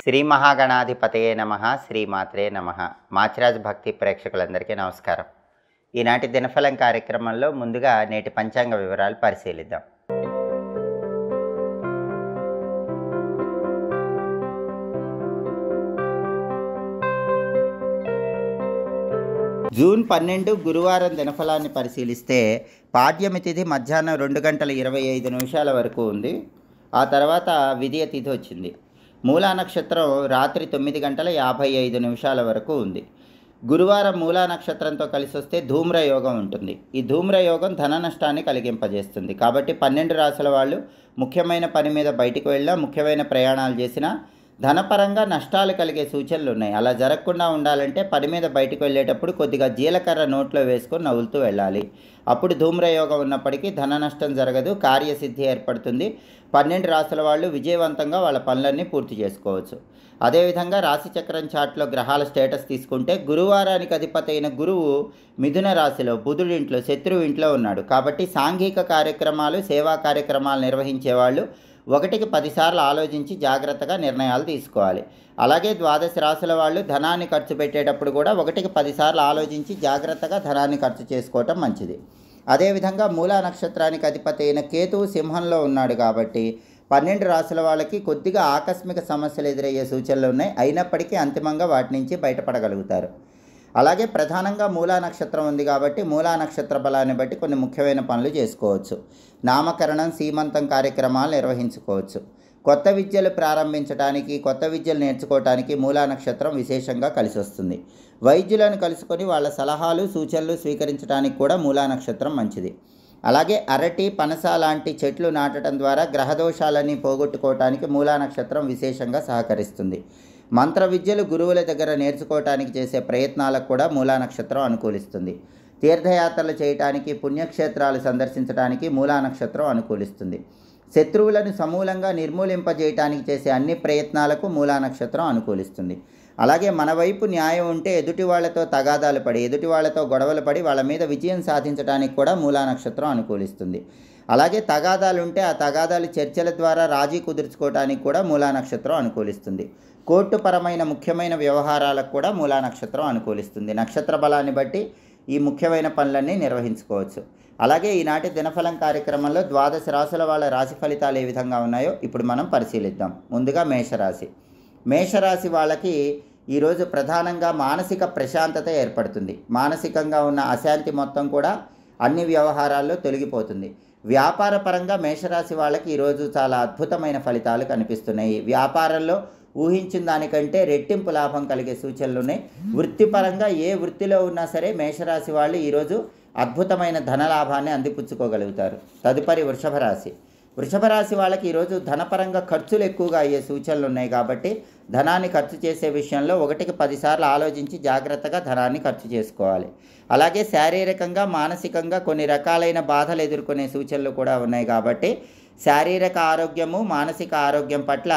శ్రీ మహాగణాధిపతయే నమః. శ్రీమాత్రే నమః. మాచిరాజ్ భక్తి ప్రేక్షకులందరికీ నమస్కారం. ఈనాటి దినఫలం కార్యక్రమంలో ముందుగా నేటి పంచాంగ వివరాలు పరిశీలిద్దాం. జూన్ 12 గురువారం దినఫలాన్ని పరిశీలిస్తే పాడ్యమి తిథి మధ్యాహ్నం 2:25 వరకు ఉంది. ఆ తర్వాత విదియ తిథి వచ్చింది. మూలా నక్షత్రం రాత్రి 9:55 వరకు ఉంది. గురువారం మూలా నక్షత్రంతో కలిసి వస్తే ధూమ్రయోగం ఉంటుంది. ఈ ధూమ్రయోగం ధన నష్టాన్ని కలిగింపజేస్తుంది. కాబట్టి 12 రాశుల వాళ్ళు ముఖ్యమైన పని మీద బయటికి వెళ్ళినా, ముఖ్యమైన ప్రయాణాలు చేసినా ధనపరంగా నష్టాలు కలిగే సూచనలు ఉన్నాయి. అలా జరగకుండా ఉండాలంటే పని మీద బయటకు వెళ్ళేటప్పుడు కొద్దిగా జీలకర్ర నోట్లో వేసుకొని నవ్వులుతూ వెళ్ళాలి. అప్పుడు ధూమ్రయోగం ఉన్నప్పటికీ ధన నష్టం జరగదు, కార్యసిద్ధి ఏర్పడుతుంది. 12 రాశుల వాళ్ళు విజయవంతంగా వాళ్ళ పనులన్నీ పూర్తి చేసుకోవచ్చు. అదేవిధంగా రాశిచక్రం చార్ట్లో గ్రహాల స్టేటస్ తీసుకుంటే గురువారానికి అధిపతి అయిన గురువు మిథున రాశిలో బుధుడింట్లో శత్రువు ఇంట్లో ఉన్నాడు. కాబట్టి సాంఘిక కార్యక్రమాలు, సేవా కార్యక్రమాలు నిర్వహించేవాళ్ళు 1కి 10 సార్లు ఆలోచించి జాగ్రత్తగా నిర్ణయాలు తీసుకోవాలి. అలాగే ద్వాదశ రాశుల వాళ్ళు ధనాన్ని ఖర్చు పెట్టేటప్పుడు కూడా 1కి 10 సార్లు ఆలోచించి జాగ్రత్తగా ధనాన్ని ఖర్చు చేసుకోవటం మంచిది. అదేవిధంగా మూలా నక్షత్రానికి అధిపతి అయిన కేతువు సింహంలో ఉన్నాడు. కాబట్టి 12 రాశుల వాళ్ళకి కొద్దిగా ఆకస్మిక సమస్యలు ఎదురయ్యే సూచనలు ఉన్నాయి. అయినప్పటికీ అంతిమంగా వాటి నుంచి బయటపడగలుగుతారు. అలాగే ప్రధానంగా మూలా నక్షత్రం ఉంది కాబట్టి మూలా నక్షత్ర బలాన్ని బట్టి కొన్ని ముఖ్యమైన పనులు చేసుకోవచ్చు. నామకరణం, సీమంతం కార్యక్రమాలు నిర్వహించుకోవచ్చు. కొత్త విద్యలు ప్రారంభించడానికి, కొత్త విద్యలు నేర్చుకోవడానికి మూలా నక్షత్రం విశేషంగా కలిసి వస్తుంది. వైద్యులను కలుసుకొని వాళ్ళ సలహాలు, సూచనలు స్వీకరించడానికి కూడా మూలా నక్షత్రం మంచిది. అలాగే అరటి, పనస లాంటి చెట్లు నాటడం ద్వారా గ్రహదోషాలని పోగొట్టుకోవటానికి మూలా నక్షత్రం విశేషంగా సహకరిస్తుంది. మంత్ర విద్యలు గురువుల దగ్గర నేర్చుకోవటానికి చేసే ప్రయత్నాలకు కూడా మూలా నక్షత్రం అనుకూలిస్తుంది. తీర్థయాత్రలు చేయటానికి, పుణ్యక్షేత్రాలు సందర్శించడానికి మూలా నక్షత్రం అనుకూలిస్తుంది. శత్రువులను సమూలంగా నిర్మూలింపజేయటానికి చేసే అన్ని ప్రయత్నాలకు మూలా నక్షత్రం అనుకూలిస్తుంది. అలాగే మన వైపు న్యాయం ఉంటే ఎదుటి వాళ్ళతో తగాదాలు పడి, ఎదుటి వాళ్ళతో గొడవలు పడి వాళ్ళ మీద విజయం సాధించడానికి కూడా మూలా నక్షత్రం అనుకూలిస్తుంది. అలాగే తగాదాలు ఉంటే ఆ తగాదాలు చర్చల ద్వారా రాజీ కుదుర్చుకోవడానికి కూడా మూలా నక్షత్రం అనుకూలిస్తుంది. కోర్టుపరమైన ముఖ్యమైన వ్యవహారాలకు కూడా మూలా నక్షత్రం అనుకూలిస్తుంది. నక్షత్ర బలాన్ని బట్టి ఈ ముఖ్యమైన పనులన్నీ నిర్వహించుకోవచ్చు. అలాగే ఈనాటి దినఫలం కార్యక్రమంలో ద్వాదశ రాశుల వాళ్ళ రాశి ఫలితాలు ఏ విధంగా ఉన్నాయో ఇప్పుడు మనం పరిశీలిద్దాం. ముందుగా మేషరాశి. మేషరాశి వాళ్ళకి ఈరోజు ప్రధానంగా మానసిక ప్రశాంతత ఏర్పడుతుంది. మానసికంగా ఉన్న అశాంతి మొత్తం కూడా అన్ని వ్యవహారాల్లో తొలగిపోతుంది. వ్యాపార పరంగా మేషరాశి వాళ్ళకి ఈరోజు చాలా అద్భుతమైన ఫలితాలు కనిపిస్తున్నాయి. వ్యాపారంలో ఊహించిన దానికంటే రెట్టింపు లాభం కలిగే సూచనలు ఉన్నాయి. వృత్తిపరంగా ఏ వృత్తిలో ఉన్నా సరే మేషరాశి వాళ్ళు ఈరోజు అద్భుతమైన ధనలాభాన్ని అందిపుచ్చుకోగలుగుతారు. తదుపరి వృషభ రాశి. వృషభ రాశి వాళ్ళకి ఈరోజు ధనపరంగా ఖర్చులు ఎక్కువగా అయ్యే సూచనలు ఉన్నాయి. కాబట్టి ధనాన్ని ఖర్చు చేసే విషయంలో 1కి 10 సార్లు ఆలోచించి జాగ్రత్తగా ధనాన్ని ఖర్చు చేసుకోవాలి. అలాగే శారీరకంగా, మానసికంగా కొన్ని రకాలైన బాధలు ఎదుర్కొనే సూచనలు కూడా ఉన్నాయి. కాబట్టి శారీరక ఆరోగ్యము, మానసిక ఆరోగ్యం పట్ల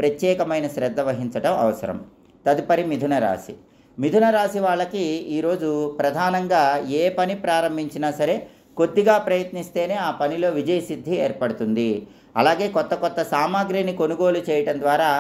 ప్రత్యేకమైన శ్రద్ధ వహించడం అవసరం. తదుపరి మిథున రాశి. మిథున రాశి వాళ్ళకి ఈరోజు ప్రధానంగా ఏ పని ప్రారంభించినా సరే కొద్దిగా ప్రయత్నిస్తేనే ఆ పనిలో విజయసిద్ధి ఏర్పడుతుంది. అలాగే కొత్త కొత్త సామాగ్రిని కొనుగోలు చేయటం ద్వారా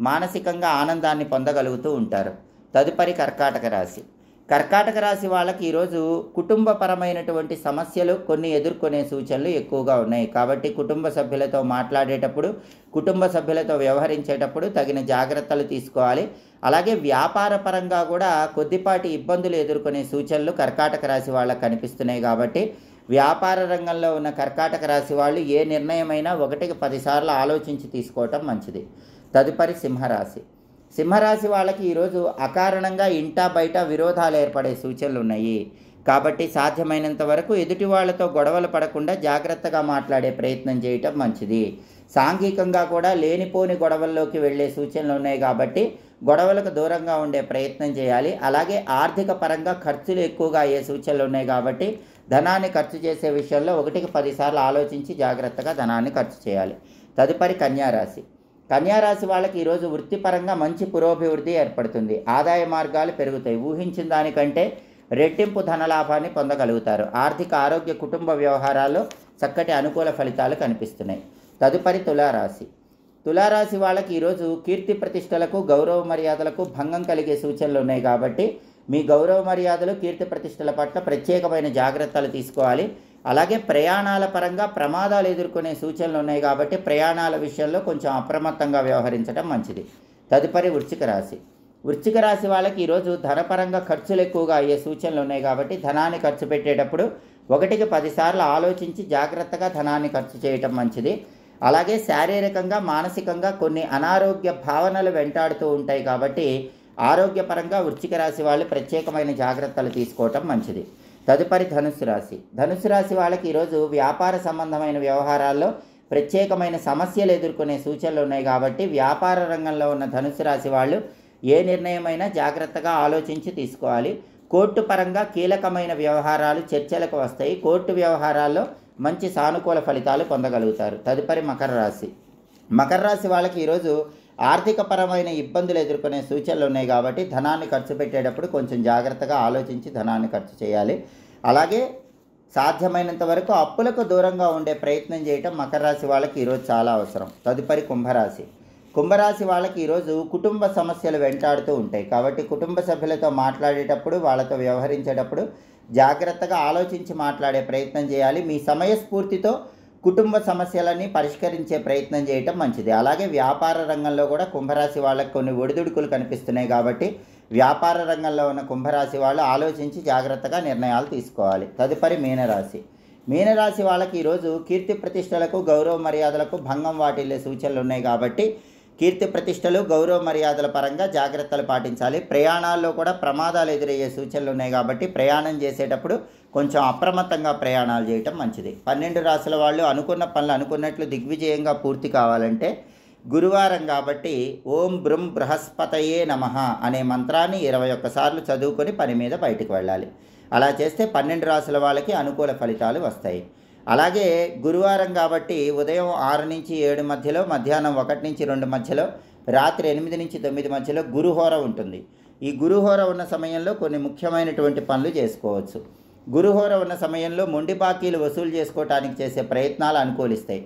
మానసికంగా ఆనందాన్ని పొందగలుగుతూ ఉంటారు. తదుపరి కర్కాటక రాశి. కర్కాటక రాశి వాళ్ళకి ఈరోజు కుటుంబపరమైనటువంటి సమస్యలు కొన్ని ఎదుర్కొనే సూచనలు ఎక్కువగా ఉన్నాయి. కాబట్టి కుటుంబ సభ్యులతో మాట్లాడేటప్పుడు, కుటుంబ సభ్యులతో వ్యవహరించేటప్పుడు తగిన జాగ్రత్తలు తీసుకోవాలి. అలాగే వ్యాపార పరంగా కూడా కొద్దిపాటి ఇబ్బందులు ఎదుర్కొనే సూచనలు కర్కాటక రాశి వాళ్ళకి కనిపిస్తున్నాయి. కాబట్టి వ్యాపార రంగంలో ఉన్న కర్కాటక రాశి వాళ్ళు ఏ నిర్ణయమైనా 1కి 10 సార్లు ఆలోచించి తీసుకోవటం మంచిది. తదుపరి సింహరాశి. సింహరాశి వాళ్ళకి ఈరోజు అకారణంగా ఇంటా బయట విరోధాలు ఏర్పడే సూచనలు ఉన్నాయి. కాబట్టి సాధ్యమైనంత వరకు ఎదుటి వాళ్ళతో గొడవలు పడకుండా జాగ్రత్తగా మాట్లాడే ప్రయత్నం చేయటం మంచిది. సాంఘికంగా కూడా లేనిపోని గొడవల్లోకి వెళ్ళే సూచనలు ఉన్నాయి. కాబట్టి గొడవలకు దూరంగా ఉండే ప్రయత్నం చేయాలి. అలాగే ఆర్థిక పరంగా ఖర్చులు ఎక్కువగా అయ్యే సూచనలు ఉన్నాయి. కాబట్టి ధనాన్ని ఖర్చు చేసే విషయంలో 1కి 10 సార్లు ఆలోచించి జాగ్రత్తగా ధనాన్ని ఖర్చు చేయాలి. తదుపరి కన్యారాశి. కన్యారాశి వాళ్ళకి ఈరోజు వృత్తిపరంగా మంచి పురోభివృద్ధి ఏర్పడుతుంది. ఆదాయ మార్గాలు పెరుగుతాయి. ఊహించిన దానికంటే రెట్టింపు ధనలాభాన్ని పొందగలుగుతారు. ఆర్థిక, ఆరోగ్య, కుటుంబ వ్యవహారాల్లో చక్కటి అనుకూల ఫలితాలు కనిపిస్తున్నాయి. తదుపరి తులారాశి. తులారాశి వాళ్ళకి ఈరోజు కీర్తి ప్రతిష్టలకు గౌరవ మర్యాదలకు భంగం కలిగే సూచనలు ఉన్నాయి కాబట్టి మీ గౌరవ మర్యాదలు కీర్తి ప్రతిష్టల పట్ల ప్రత్యేకమైన జాగ్రత్తలు తీసుకోవాలి. అలాగే ప్రయాణాల పరంగా ప్రమాదాలు ఎదుర్కొనే సూచనలు ఉన్నాయి కాబట్టి ప్రయాణాల విషయంలో కొంచెం అప్రమత్తంగా వ్యవహరించడం మంచిది. తదుపరి వృశ్చిక రాశి. వృశ్చిక రాశి వాళ్ళకి ఈరోజు ధనపరంగా ఖర్చులు ఎక్కువగా అయ్యే సూచనలు ఉన్నాయి కాబట్టి ధనాన్ని ఖర్చు పెట్టేటప్పుడు 1కి 10 సార్లు ఆలోచించి జాగ్రత్తగా ధనాన్ని ఖర్చు చేయటం మంచిది. అలాగే శారీరకంగా మానసికంగా కొన్ని అనారోగ్య భావనలు వెంటాడుతూ ఉంటాయి కాబట్టి ఆరోగ్యపరంగా వృశ్చిక రాశి వాళ్ళు ప్రత్యేకమైన జాగ్రత్తలు తీసుకోవటం మంచిది. తదుపరి ధనుస్సు రాశి. ధనుస్సు రాశి వాళ్ళకి ఈరోజు వ్యాపార సంబంధమైన వ్యవహారాల్లో ప్రత్యేకమైన సమస్యలు ఎదుర్కొనే సూచనలు ఉన్నాయి కాబట్టి వ్యాపార రంగంలో ఉన్న ధనుస్సు రాశి వాళ్ళు ఏ నిర్ణయమైనా జాగ్రత్తగా ఆలోచించి తీసుకోవాలి. కోర్టు పరంగా కీలకమైన వ్యవహారాలు చర్చలకు వస్తాయి. కోర్టు వ్యవహారాల్లో మంచి సానుకూల ఫలితాలు పొందగలుగుతారు. తదుపరి మకర రాశి. మకర రాశి వాళ్ళకి ఈరోజు ఆర్థికపరమైన ఇబ్బందులు ఎదుర్కొనే సూచనలు ఉన్నాయి కాబట్టి ధనాన్ని ఖర్చు పెట్టేటప్పుడు కొంచెం జాగ్రత్తగా ఆలోచించి ధనాన్ని ఖర్చు చేయాలి. అలాగే సాధ్యమైనంత వరకు అప్పులకు దూరంగా ఉండే ప్రయత్నం చేయటం మకర రాశి వాళ్ళకి ఈరోజు చాలా అవసరం. తదుపరి కుంభరాశి. కుంభరాశి వాళ్ళకి ఈరోజు కుటుంబ సమస్యలు వెంటాడుతూ ఉంటాయి కాబట్టి కుటుంబ సభ్యులతో మాట్లాడేటప్పుడు వాళ్ళతో వ్యవహరించేటప్పుడు జాగ్రత్తగా ఆలోచించి మాట్లాడే ప్రయత్నం చేయాలి. మీ సమయస్ఫూర్తితో కుటుంబ సమస్యలన్నీ పరిష్కరించే ప్రయత్నం చేయటం మంచిది. అలాగే వ్యాపార రంగంలో కూడా కుంభరాశి వాళ్ళకి కొన్ని ఒడిదుడుకులు కనిపిస్తున్నాయి కాబట్టి వ్యాపార రంగంలో ఉన్న కుంభరాశి వాళ్ళు ఆలోచించి జాగ్రత్తగా నిర్ణయాలు తీసుకోవాలి. తదుపరి మీనరాశి. మీనరాశి వాళ్ళకి ఈరోజు కీర్తి ప్రతిష్టలకు గౌరవ మర్యాదలకు భంగం వాటిల్లే సూచనలు ఉన్నాయి కాబట్టి కీర్తి ప్రతిష్టలు గౌరవ మర్యాదల పరంగా జాగ్రత్తలు పాటించాలి. ప్రయాణాల్లో కూడా ప్రమాదాలు ఎదురయ్యే సూచనలు ఉన్నాయి కాబట్టి ప్రయాణం చేసేటప్పుడు కొంచెం అప్రమత్తంగా ప్రయాణాలు చేయటం మంచిది. 12 రాశుల వాళ్ళు అనుకున్న పనులు అనుకున్నట్లు దిగ్విజయంగా పూర్తి కావాలంటే గురువారం కాబట్టి ఓం బ్రం బృహస్పతయే నమః అనే మంత్రాన్ని 21 సార్లు చదువుకొని పని మీద బయటకు వెళ్ళాలి. అలా చేస్తే 12 రాశుల వాళ్ళకి అనుకూల ఫలితాలు వస్తాయి. అలాగే గురువారం కాబట్టి ఉదయం 6 నుంచి 7 మధ్యలో, మధ్యాహ్నం 1 నుంచి 2 మధ్యలో, రాత్రి 8 నుంచి 9 మధ్యలో గురుహోర ఉంటుంది. ఈ గురుహోర ఉన్న సమయంలో కొన్ని ముఖ్యమైనటువంటి పనులు చేసుకోవచ్చు. గురుహోర ఉన్న సమయంలో మొండి బాకీలు వసూలు చేసుకోవటానికి చేసే ప్రయత్నాలు అనుకూలిస్తాయి.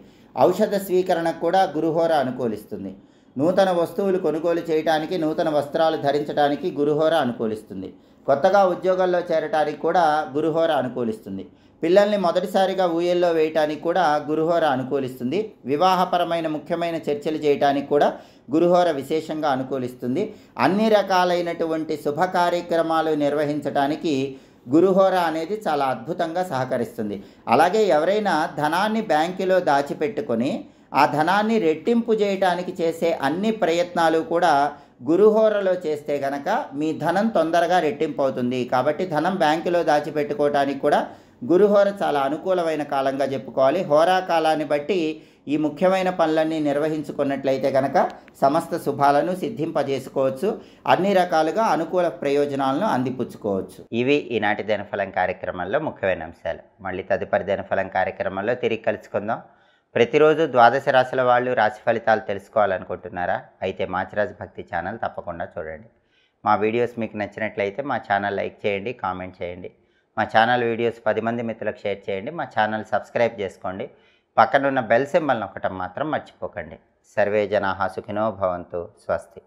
ఔషధ స్వీకరణకు కూడా గురుహోర అనుకూలిస్తుంది. నూతన వస్తువులు కొనుగోలు చేయడానికి, నూతన వస్త్రాలు ధరించడానికి గురుహోర అనుకూలిస్తుంది. కొత్తగా ఉద్యోగాల్లో చేరటానికి కూడా గురుహోర అనుకూలిస్తుంది. పిల్లల్ని మొదటిసారిగా ఊయల్లో వేయటానికి కూడా గురుహోర అనుకూలిస్తుంది. వివాహపరమైన ముఖ్యమైన చర్చలు చేయటానికి కూడా గురుహోర విశేషంగా అనుకూలిస్తుంది. అన్ని రకాలైనటువంటి శుభ కార్యక్రమాలు నిర్వహించడానికి గురుహోర అనేది చాలా అద్భుతంగా సహకరిస్తుంది. అలాగే ఎవరైనా ధనాన్ని బ్యాంకులో దాచిపెట్టుకొని ఆ ధనాన్ని రెట్టింపు చేయటానికి చేసే అన్ని ప్రయత్నాలు కూడా గురుహోరలో చేస్తే గనక మీ ధనం తొందరగా రెట్టింపు అవుతుంది. కాబట్టి ధనం బ్యాంకులో దాచిపెట్టుకోవటానికి కూడా గురుహోర చాలా అనుకూలమైన కాలంగా చెప్పుకోవాలి. హోరా కాలాన్ని బట్టి ఈ ముఖ్యమైన పనులన్నీ నిర్వహించుకున్నట్లయితే కనుక సమస్త శుభాలను సిద్ధింపజేసుకోవచ్చు. అన్ని రకాలుగా అనుకూల ప్రయోజనాలను అందిపుచ్చుకోవచ్చు. ఇవి ఈనాటి దినఫలం కార్యక్రమంలో ముఖ్యమైన అంశాలు. మళ్ళీ తదుపరి దినఫలం కార్యక్రమంలో తిరిగి కలుసుకుందాం. ప్రతిరోజు ద్వాదశ రాశుల వాళ్ళు రాశి ఫలితాలు తెలుసుకోవాలనుకుంటున్నారా? అయితే మాచిరాజు భక్తి ఛానల్ తప్పకుండా చూడండి. మా వీడియోస్ మీకు నచ్చినట్లయితే మా ఛానల్ లైక్ చేయండి, కామెంట్ చేయండి. మా ఛానల్ వీడియోస్ 10 మంది మిత్రులకు షేర్ చేయండి. మా ఛానల్ సబ్స్క్రైబ్ చేసుకోండి. పక్కనున్న బెల్ సింబల్ నొక్కటం మాత్రం మర్చిపోకండి. సర్వే జనాః సుఖినో భవంతు. స్వస్తి.